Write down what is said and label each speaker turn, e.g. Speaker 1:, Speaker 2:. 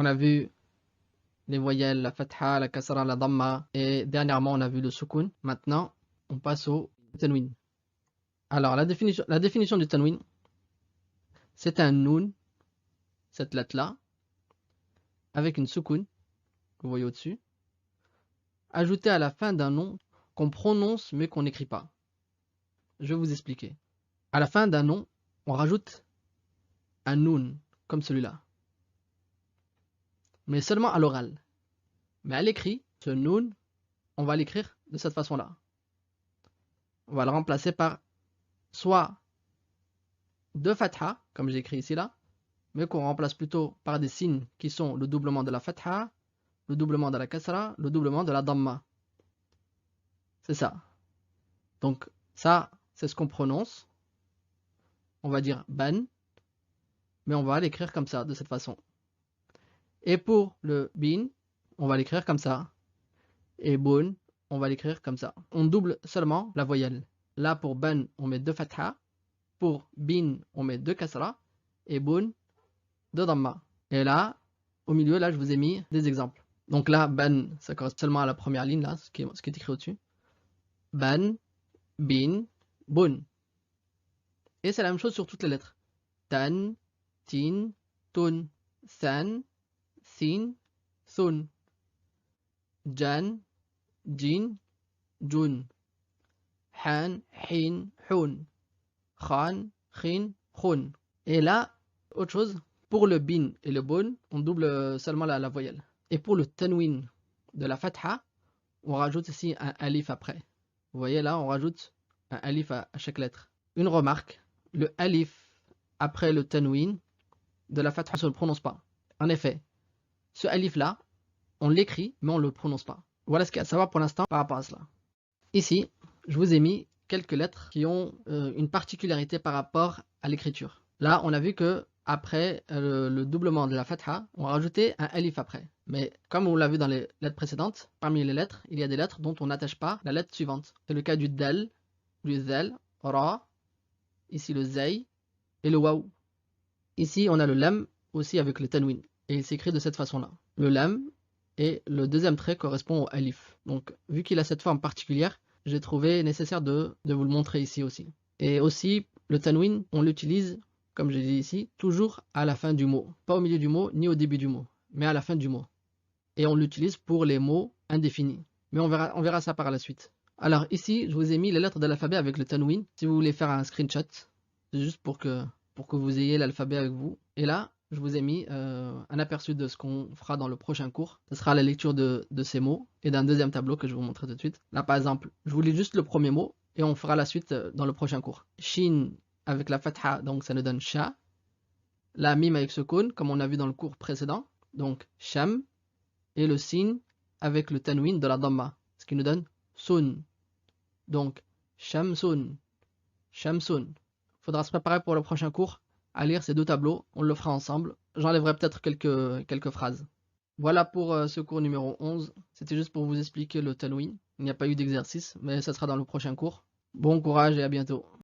Speaker 1: On a vu les voyelles, la fatha, la kasra, la dhamma, et dernièrement on a vu le sukun. Maintenant, on passe au tanwin. Alors, la définition du tanwin, c'est un noun, cette lettre-là, avec une sukun, que vous voyez au-dessus, ajoutée à la fin d'un nom qu'on prononce mais qu'on n'écrit pas. Je vais vous expliquer. À la fin d'un nom, on rajoute un noun, comme celui-là, mais seulement à l'oral. Mais à l'écrit, ce noun, on va l'écrire de cette façon-là. On va le remplacer par soit deux fatha, comme j'ai écrit ici là, mais qu'on remplace plutôt par des signes qui sont le doublement de la fatha, le doublement de la kasra, le doublement de la dhamma. C'est ça. Donc ça, c'est ce qu'on prononce. On va dire ban, mais on va l'écrire comme ça, de cette façon. Et pour le bin, on va l'écrire comme ça. Et bun, on va l'écrire comme ça. On double seulement la voyelle. Là, pour ban, on met deux fatha. Pour bin, on met deux kasra. Et bun, deux dhamma. Et là, au milieu, là, je vous ai mis des exemples. Donc là, ban, ça correspond seulement à la première ligne, là, ce qui est écrit au-dessus. Ban, bin, bun. Et c'est la même chose sur toutes les lettres. Tan, tin, tun, san, sin, sun. Jan, jin, jun. Han, hin, hun. Khan, khin, khun. Et là, autre chose, pour le bin et le bun, on double seulement la voyelle. Et pour le tanwin de la fatha, on rajoute ici un alif après. Vous voyez là, on rajoute un alif à chaque lettre. Une remarque, le alif après le tanwin de la fatha, on ne le prononce pas. En effet, ce alif là, on l'écrit, mais on ne le prononce pas. Voilà ce qu'il y a à savoir pour l'instant par rapport à cela. Ici, je vous ai mis quelques lettres qui ont une particularité par rapport à l'écriture. Là, on a vu que après le doublement de la fatha, on a rajouté un alif après. Mais comme on l'a vu dans les lettres précédentes, parmi les lettres, il y a des lettres dont on n'attache pas la lettre suivante. C'est le cas du dal, du zal, ra, ici le zay et le waw. Ici, on a le lam aussi avec le tanwin. Et il s'écrit de cette façon-là. Le lam et le deuxième trait correspond au alif. Donc, vu qu'il a cette forme particulière, j'ai trouvé nécessaire de vous le montrer ici aussi. Et aussi, le tanwin, on l'utilise, comme j'ai dit ici, toujours à la fin du mot. Pas au milieu du mot, ni au début du mot, mais à la fin du mot. Et on l'utilise pour les mots indéfinis. Mais on verra ça par la suite. Alors ici, je vous ai mis les lettres de l'alphabet avec le tanwin. Si vous voulez faire un screenshot, c'est juste pour que vous ayez l'alphabet avec vous. Et là, je vous ai mis un aperçu de ce qu'on fera dans le prochain cours. Ce sera la lecture de ces mots et d'un deuxième tableau que je vais vous montrer tout de suite. Là, par exemple, je vous lis juste le premier mot et on fera la suite dans le prochain cours. Shin avec la fatha, donc ça nous donne sha. La mim avec sukun, comme on a vu dans le cours précédent, donc sham. Et le sin avec le tanwin de la dhamma, ce qui nous donne sun. Donc, shamsun, shamsun. Il faudra se préparer pour le prochain cours à lire ces deux tableaux. On le fera ensemble. J'enlèverai peut-être quelques phrases. Voilà pour ce cours numéro 11. C'était juste pour vous expliquer le tanwin. Il n'y a pas eu d'exercice, mais ça sera dans le prochain cours. Bon courage et à bientôt.